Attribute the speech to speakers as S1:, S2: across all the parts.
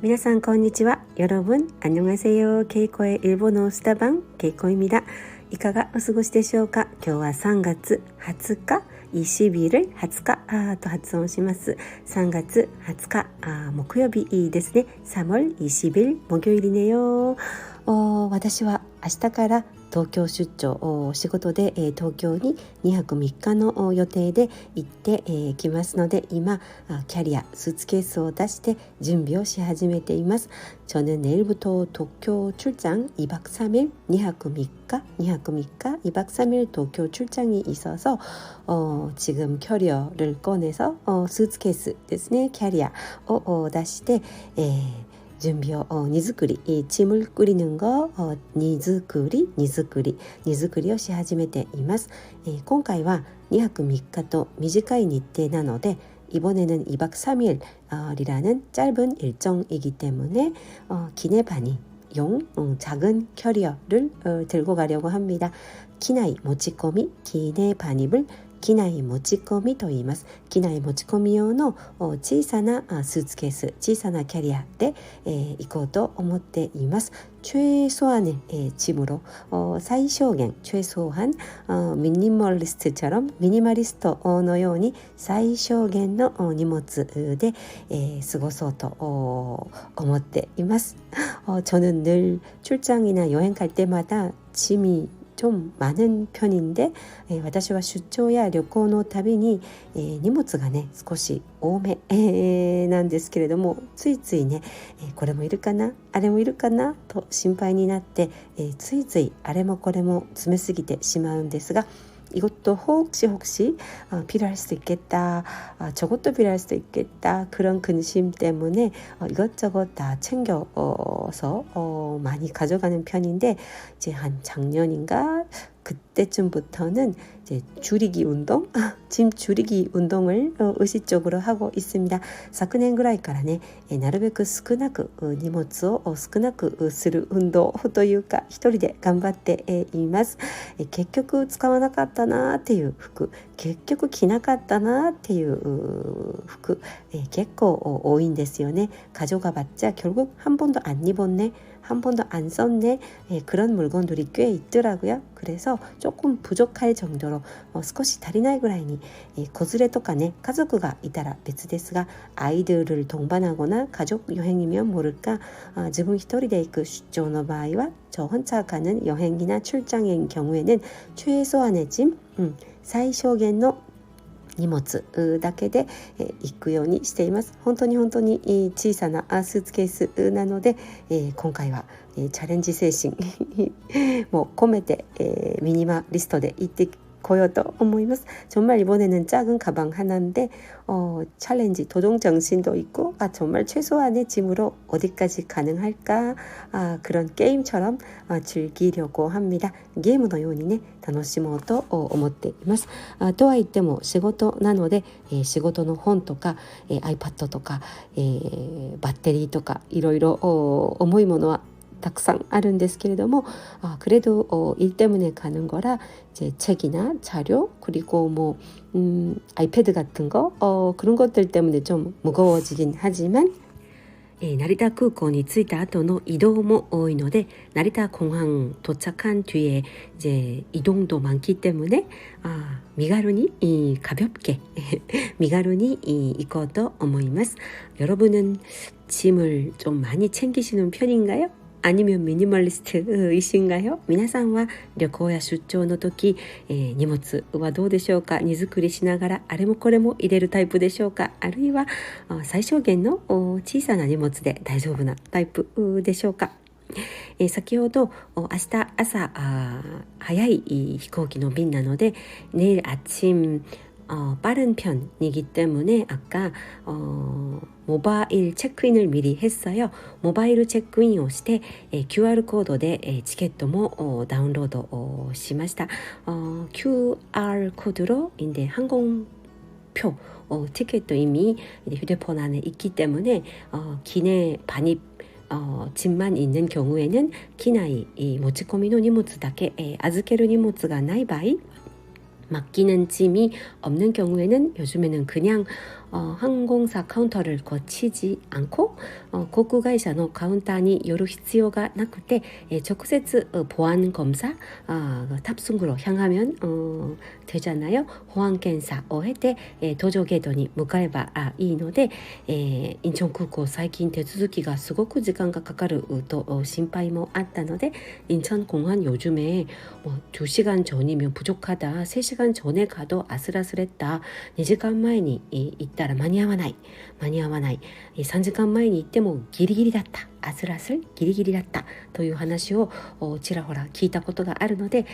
S1: 皆さんこんにちは。여러분 안녕하세요. 케이코의 일본어 수다방 케이코입니다. いかがお過ごしでしょうか。今日は3月20日21일 20日と発音します。3月20日木曜日ですね。3월 20일 목요일이네요。私は明日から東京出張仕事で東京に2泊3日の予定で行ってきますので、今キャリアスーツケースを出して準備をし始めています。저는 내일부터 도쿄 출장 2박 3일 2박 3일 2박 3일 도쿄 출장이 있어서 지금 캐리어를 꺼내서 스ーツケースですね、キャリアを出して準備を荷造り、짐을 꾸리는 거荷造りをし始めています。今回は2泊3日と短い日程なので이번에는 2박 3일이라는 짧은 일정이기 때문에 기내반이용 작은 캐리어를 들고 가려고 합니다. 기나이 모치코미 기내반입을機内持ち込みと言います。機内持ち込み用の小さなスーツケース、小さなキャリアで行こうと思っています。최소한의 짐으로最小限최소한 미니멀리스트처럼 미니멀리스트のように最小限の荷物で過ごそうと思っています。저는 늘 출장이나 여행 갈 때마다 짐이 좀 많은 편인데 私は出張や旅行のたびに荷物がね少し多めなんですけれども、ついついねこれもいるかなあれもいるかなと心配になってついついあれもこれも詰めすぎてしまうんですが、이것도 혹시 필요할 수도 있겠다, 저것도 필요할 수도 있겠다, 그런 근심 때문에 이것저것 다 챙겨서 많이 가져가는 편인데, 이제 한 작년인가 그때쯤부터는 이제 줄이기 운동, 짐 줄이기 운동을 의식적으로 하고 있습니다. 昨年ぐらいからね、なるべく少なく荷物を少なくする運動というか一人で頑張っています。結局使わなかったなっていう服、結局着なかったなっていう服、結構多いんですよね。가져가봤자 결국 한 번도 안 입었네, 한 번도 안 썼네, 그런 물건들이 꽤 있더라고요. 그래서 조금 부족할 정도로少し足りないぐらいに子連れとかね家族がいたら別ですが、아이들을 동반하거나 가족 여행이면 모를까自分一人で行く出張の場合は저 혼자 가는 여행이나 출장인 경우에는 최소한의 짐,最小限の荷物だけで行くようにしています。本当に小さなスーツケースなので、今回はチャレンジ精神も込めてミニマリストで行ってこようと思います。정말 이번에는 작은 가방 하나인데 챌린지 도전 정신도 있고 정말 최소한의 짐으로 어디까지 가능할까 그런 게임처럼 즐기려고 합니다. ゲームのようにね楽しもうと思っています。とは言っても仕事なので、仕事の本とか、iPad とか、バッテリーとかいろいろ重いものはたくさんあるんですけれども、그래도 일 때문에 가는 거라 이제 책이나 자료 그리고 뭐 아이패드 같은 거 그런 것들 때문에 좀 무거워지긴 하지만 成田空港に着いた後の移動も多いので, 나리타 공항 도착한 뒤에 이제 이동도 많기 때문에 미가루니 가볍게 미가루니 이거 또思います. 여러분은 짐을 좀 많이 챙기시는 편인가요? 아니면 미니멀리스트이신가요? 皆さんは旅行や出張の時、荷物はどうでしょうか。荷造りしながらあれもこれも入れるタイプでしょうか。あるいは最小限の小さな荷物で大丈夫なタイプでしょうか。先ほど明日朝早い飛行機の便なので내일 아침 빠른 편이기 때문에 아까 모바일 체크인을 미리 했어요. 모바일 체크인をして QR コードでチケットもダウンロードしました。QR 코드로 이제 항공표 티켓도 이미 휴대폰 안에 있기 때문에 기내 반입 짐만 있는 경우에는 기나이 모치코미의 荷物だけ預ける荷物がない場合맡기는 짐이 없는 경우에는 요즘에는 그냥 항공사 카운터를 거치지 않고航空会社のカウンターに寄る必要がなくて、直接保安검사 탑승구로 향하면 되잖아요. 보안検査を経て、搭乗ゲートに向かえばいいので、インチョン空港最近手続きがすごく時間がかかると心配もあったので、인천공항 요즘에 2시간 전이면 부족하다, 3시간 전에 가도 아슬아슬했다, 2時間前に行ったら間に合わない、3時間前に行ってもギリギリだった、アスラスルギリギリだったという話をちらほら聞いたことがあるので、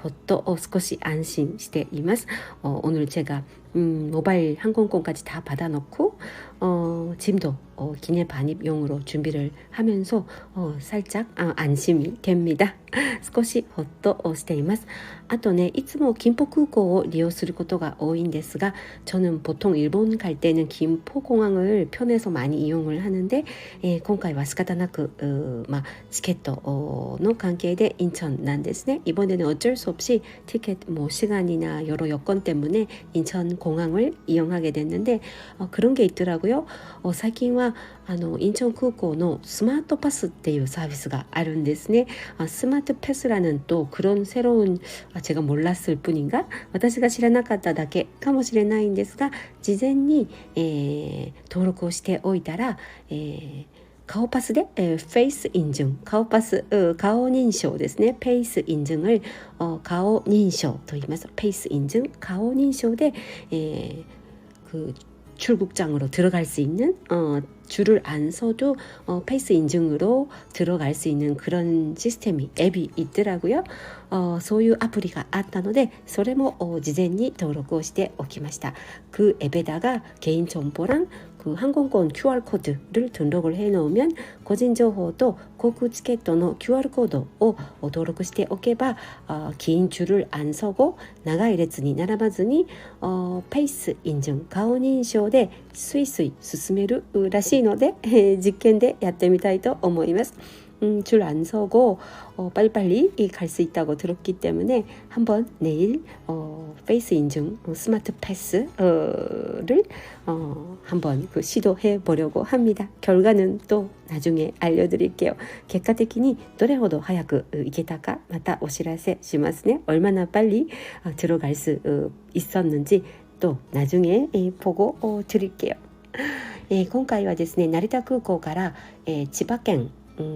S1: ほっと少し安心しています。오늘 제가 모바일 항공권까지 다 받아놓고 짐도 기내 반입용으로 준비를 하면서 살짝 안심이 됩니다. 少しほっとしています。あとね、いつも金浦空港を利用することが多いんですが、저는 보통 일본 갈 때는 김포공항을 편해서 많이 이용을 하는데, 今回は仕方なくチケットの関係で인천なんですね。 이번에는 어쩔 수 없이 티켓 시간이나 여러 여건 때문에 인천 공항을 이용하게 됐는데, 그런 게 있더라고요. 最近は인천空港のスマートパスっていうサービスがあるんですね。스마트 패스라는 또 그런 새로운 제가 몰랐을 뿐인가? 私が知らなかっただけかもしれないんですが、事前に、登録をしておいたら、顔パスで、페이스 인증, 顔パス、顔認証ですね。페이스 인증을顔認証と言います。페이스 인증, 顔認証で、그 출국장으로 들어갈 수 있는 줄을 안 서도 페이스 인증으로 들어갈 수 있는 그런 시스템이 앱이 있더라고요. そういうアプリがあったので、それも事前に登録をしておきました。그 앱에다가 개인 정보랑 그 항공권 QR 코드를 등록을 해놓으면個人情報と航空チケットの QR 코드を登録しておけば、긴 줄을 안 서고 長い列に並ばずにペース인증顔認証でスイスイ進めるらしいので、実験でやってみたいと思います。줄 안 서고 빨리빨리 갈 수 있다고 들었기 때문에 한번 내일 페이스 인증 스마트 패스를 한번 시도해 보려고 합니다. 결과는 또 나중에 알려드릴게요. 結果的にどれほど早く行けたかまたお知らせしますね. 얼마나 빨리 들어갈 수 있었는지 또 나중에 보고 드릴게요. 今回はですね、成田空港から、千葉県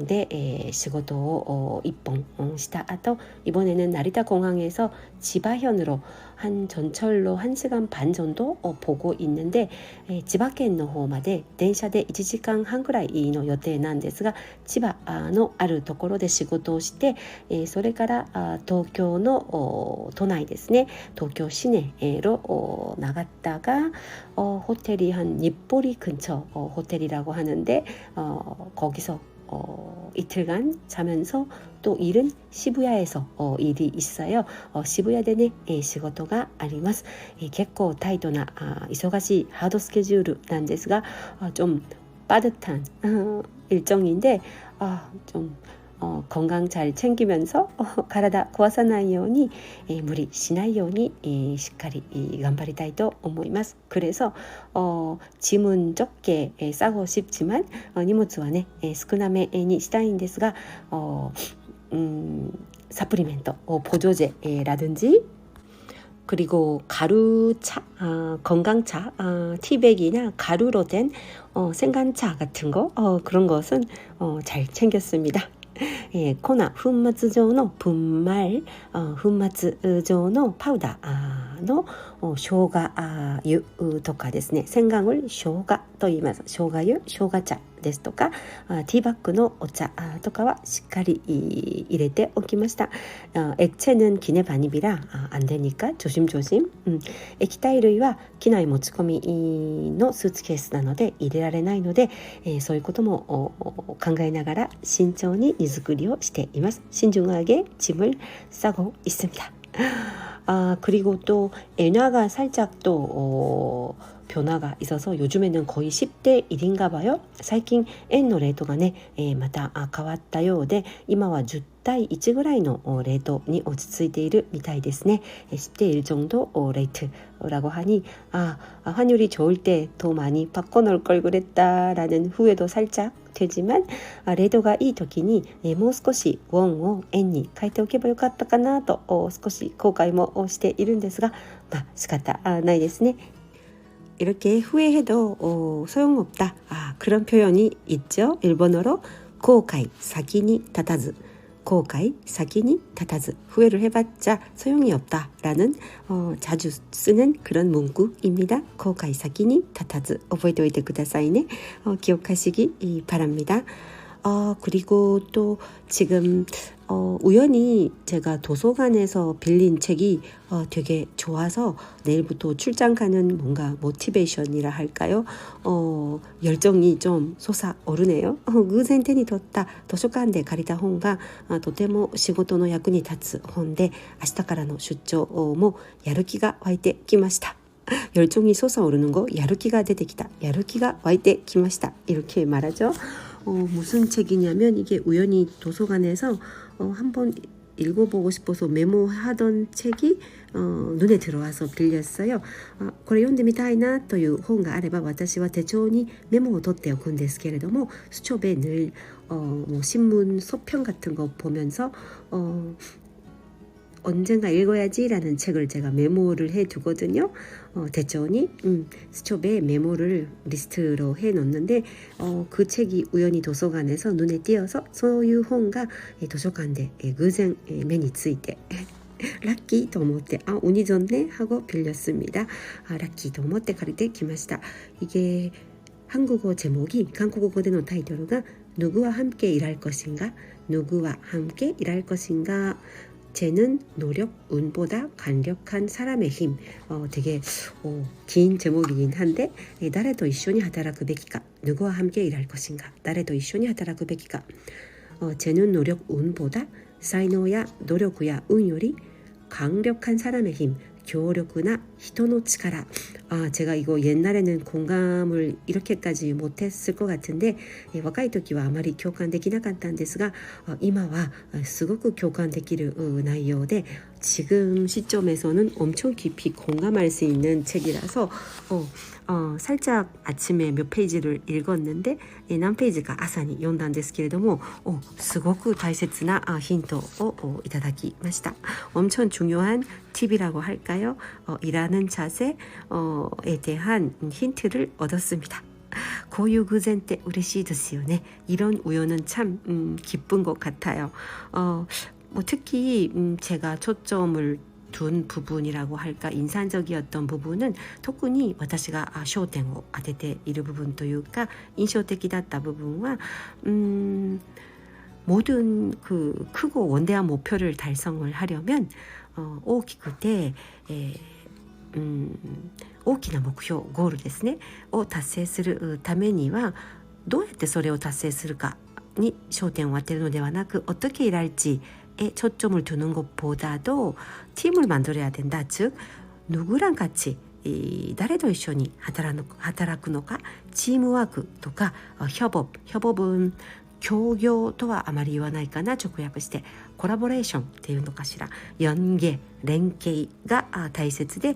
S1: で、仕事を1번した後、이번에는 나리타 공항에서 지바현으로 한 전철로 1시간 반 정도 보고 있는데, 지바県の方まで電車で1時間半くらいの予定なんですが、千葉のあるところで仕事をして、それから東京の都内ですね、東京시내로 나갔다가 호텔이 한 립보리 근처 호텔이라고 하는데, 거기서 이틀간 자면서 또 일은 시부야에서 일이 있어요. 시부야대에仕事があります。結構タイトな忙しいハードスケジュールなんですが、좀 빠듯한 일정인데 좀 건강 잘 챙기면서 가라다 고아사나이 요니 무리 시나이 요니 しっかり頑張りたいと思います。 그래서 짐은 적게 싸고 싶지만荷物はね少なめにしたいんですが、사프리멘트 보조제라든지 그리고 가루차, 건강차, 티백이나 가루로 된 생간차 같은 거, 그런 것은 잘 챙겼습니다. 粉末状の分米、粉末状のパウダーの生姜湯とかですね、洗顔을生姜と言います。生姜湯、生姜茶ですとか、ティーバッグのお茶とかはしっかり入れておきました。액체는 기내 반입이라 안 되니까 조심조심. 液体類は機内持ち込みのスーツケースなので入れられないので、そういうことも考えながら慎重に荷造りをしています。 신중하게 짐을 싸고 있습니다. 그리고 또 엔화가 살짝 또 변화가 있어서 요즘에는 거의 10대 1인가 봐요. 最近円のレートがね、また変わったようで、今は10対1ぐらいのレートに落ち着いているみたいですね。10대 1 정도 레이트라고 하니 환율이 좋을 때 더 많이 바꿔놓을 걸 그랬다라는 후회도 살짝 되지만 레이더가 이時にもう少しウォンを円に変えておけばよかったかなと少し後悔もしているんですが、仕方ないですね。 이렇게 후회해도 소용없다. 그런 표현이 있죠. 일본어로 고가이 사기니 타타즈, 고가이 사기니 타타즈. 후회를 해봤자 소용이 없다라는 자주 쓰는 그런 문구입니다. 고가이 사기니 타타즈. 覚えておいてくださいね. 기억하시기 바랍니다. 그리고 또 지금 우연히 제가 도서관에서 빌린 책이 되게 좋아서 내일부터 출장 가는 뭔가 모티베이션이라 할까요? 열정이 좀 솟아오르네요. 偶然手に取った図書館で借りた本がとても仕事の役に立つ本で、明日からの出張もやる気が湧いてきました. 열정이 솟아오르는 거, 야르기가 出てきた, 야르기가 湧いてきました. 이렇게 말하죠. 무슨 책이냐면 이게 우연히 도서관에서 한번 읽어보고 싶어서 메모하던 책이 눈에 들어와서 빌렸어요. これ読んでみたいなという本があれば私は手帳にメモを取っておくんですけれども、 수첩에 늘 신문 소평 같은 거 보면서 언젠가 읽어야지라는 책을 제가 메모를 해두거든요. 대전이 수첩에 메모를 리스트로 해놓는데 그 책이 우연히 도서관에서 눈에 띄어서 소유혼가 도서관에 偶然目について 라키と思って 운이 좋네 하고 빌렸습니다. 라키と思って借りてきました. 이게 한국어 제목이 한국어의 타이틀가 누구와 함께 일할 것인가, 누구와 함께 일할 것인가. 쟤는 노력, 운보다 강력한 사람의 힘. 되게 긴 제목이긴 한데, 誰と一緒に働くべきか, 누구와 함께 일할 것인가, 誰と一緒に働くべきか. 쟤는 노력, 운보다才能야 노력이야 운より 강력한 사람의 힘,強力な 人の 力. 제가 이거 옛날에는 공감을 이렇게까지 못했을 것 같은데 若い時はあまり共感できなかったんですが今はすごく共感できる内容で 지금 시점에서는 엄청 깊이 공감할 수 있는 책이라서 살짝 아침에 몇 페이지를 읽었는데 何ページか朝に読んだんですけれどもすごく大切なヒントをいただきました. 엄청 중요한 팁이라고 할까요? 일하는 자세에 대한 힌트를 얻었습니다. こういう偶然って嬉しいですよね. 이런 우연은 참 기쁜 것 같아요. 특히 제가 초점을 둔 부분이라고 할까 인상적이었던 부분은 特に私が焦点を当てている部分というか印象的だった部分は 모든 그 크고 원대한 목표를 달성을 하려면 大きくて大きな目標ゴールですねを達成するためにはどうやってそれを達成するかに焦点を当てるのではなく어떻게 일할지에 초점을 두는 것보다도 팀을 만들어야 된다. 즉 누구랑 같이 誰と一緒に働くのかチームワークとか협업은協業とはあまり言わないかな直訳してコラボレーションっていうのかしら연계連携が大切で、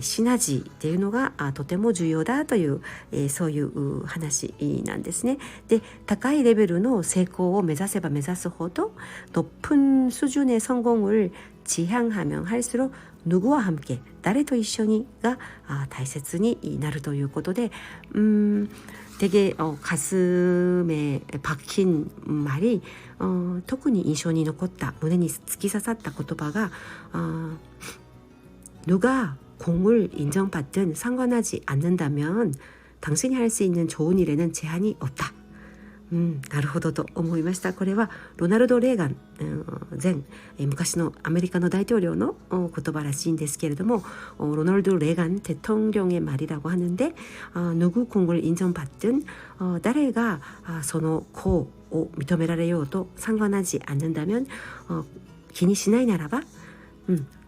S1: シナジーっていうのがとても重要だという、そういう話なんですね。で高いレベルの成功を目指せば目指すほど높은 수준의 성공을 지향하면 할수록 누구와 함께 誰と一緒にが大切になるということで되게 가슴에 박힌 말이 특히 인상이残った 胸に突き刺さった言葉が 누가 공을 인정받든 상관하지 않는다면 당신이 할 수 있는 좋은 일에는 제한이 없다. なるほどと思いました。これはロナルド・レーガン前昔のアメリカの大統領の言葉らしいんですけれどもロナルド・レーガン 대통령의 말이라고 하는데 누구 공을 인정받든 誰がその功を認められようと 상관하지 않는다면 気にしないならば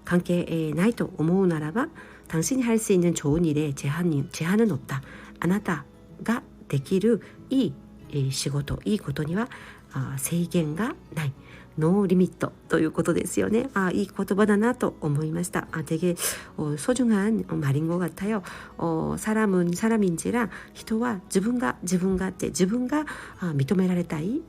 S1: 関係ないと思うならば 당신이 할 수 있는 좋은 일에 제한은 없다. あなたができるいい仕事いいことには制限がないノーリミットということですよね。いい言葉だなと思いました。되게 소중한 말인 것 같아요. 사람은 사람인지라 人は自分がって自分が認められたい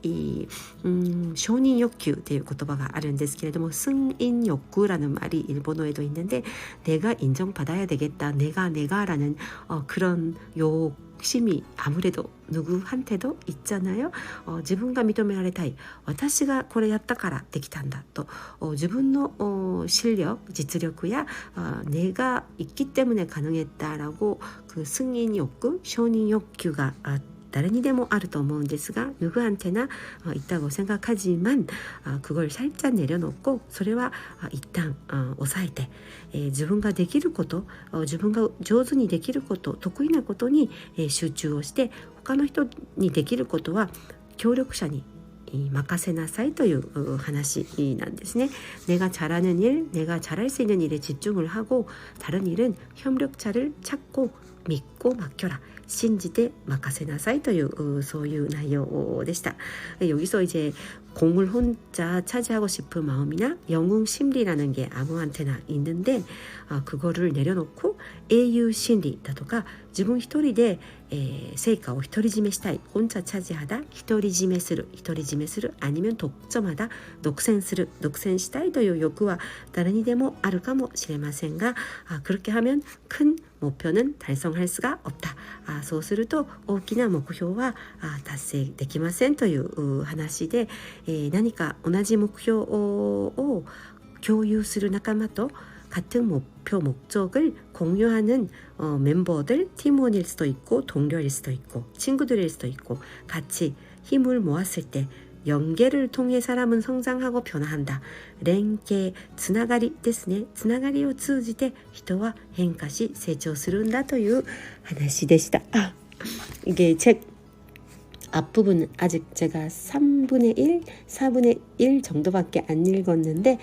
S1: 承認欲求という言葉があるんですけれども승인 욕구라는 말이 일본어에도 있는데 내가 인정받아야 되겠다. 내가라는 그런 욕심이 아무래도 누구한테도 있잖아요. 自分が認められたい私がこれやったからできたんだと自分の실력,実力야 내가 있기 때문에 가능했다라고 그 승인 욕구,承認 욕구가誰にでもあると思うんですが누구한테나 있다고 생각하지만 그걸 살짝 내려놓고 それは一旦抑えて自分ができること自分が上手にできること得意なことに集中をして他の人にできることは協力者に任せなさいという話なんですね. 내가 잘하는 일, 내가 잘할 수 있는 일에 집중을 하고 다른 일은 협력자를 찾고 믿고 맡겨라. 信じて任せなさいというそういう内容でした. 여기서 이제 공을 혼자 차지하고 싶은 마음이나 영웅 심리라는 게 아무한테나 있는데 그거를 내려놓고英雄 심리だとか 自分一人で成果を独り占めしたい 혼자 차지하다 独り占めする 아니면 독점하다 独占する 独占したいという欲は誰にでもあるかもしれませんが 그렇게 하면 큰 목표는 달성할 수가 없다. そうすると大きな目標は達成できませんという話で何か同じ目標を共有する仲間と같은 목표, 목적을 공유하는 멤버들, 팀원일 수도 있고 동료일 수도 있고 친구들일 수도 있고 같이 힘을 모았을 때 연계를 통해 사람은 성장하고 변화한다. 連携, つながりですね. つながりを通じて人は変化し成長するんだという話でした. 이게 책 앞부분은 아직 제가 3분의 1, 4분의 1 정도밖에 안 읽었는데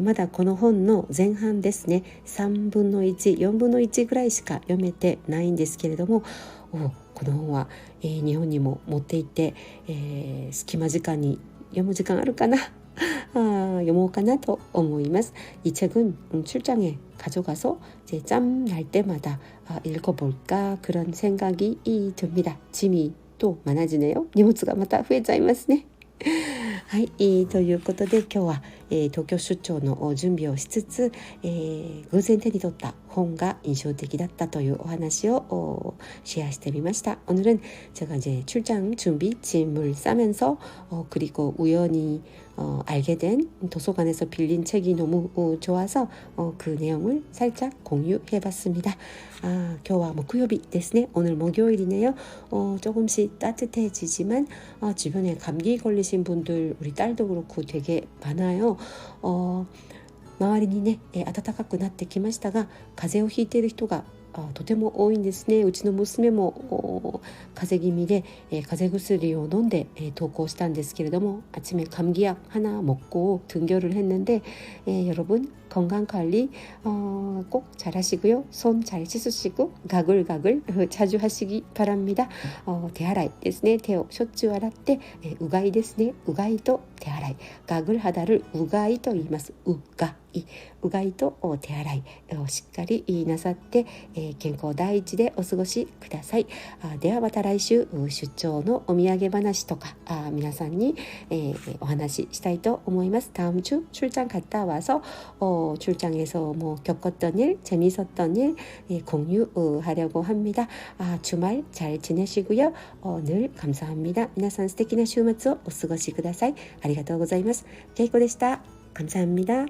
S1: まだこの本の前半ですね 3分の1、4分の1ぐらいしか読めてないんですけれどもこの本は、日本にも持って行って、隙間時間に読む時間あるかな読もうかなと思います. 이 책은 출장에 가져가서 이제 짬 날 때마다 읽어볼까 그런 생각이 듭니다. 짐이 또 많아지네요. 荷物がまた増えちゃいますね。はい、ということで今日は、東京出張の準備をしつつ、偶然手に取った本が印象的だったというお話をシェアしてみました. 오늘은 제가 이제 출장 준비 짐을 싸면서 그리고 우연히 알게 된 도서관에서 빌린 책이 너무 좋아서 그 내용을 살짝 공유해봤습니다. 今日は木曜日ですね. 오늘 목요일이네요. 조금씩 따뜻해지지만 주변에 감기 걸리신 분들 우리 딸도 그렇고 되게 많아요. 周りにね、暖かくなってきましたが風邪をひいている人がとても多いんですね。うちの娘も風邪気味で、風邪薬を飲んで、登校したんですけれども아침에 감기약 하나 먹고 등교를 했는데 여러분 건강관리 꼭 잘하시고요. 손 잘 씻으시고 가글가글 자주 하시기 바랍니다. 대하라이 ですね. 手をしょっちゅう洗って、うがいですね. うがいと手洗い. 가글하다를うがいと言います. うがいと手洗いをしっかりなさって、健康第一でお過ごしください。ではまた来週出張のお土産話とか皆さんに、お話ししたいと思います。다음 주 출장 갔다 와서 출장에서 뭐 겪었던 일, 재미있었던 일 공유하려고 합니다. 주말 잘 지내시고요. 늘 감사합니다. 皆さん素敵な週末をお過ごしください。ありがとうございます。ケイコでした。감사합니다.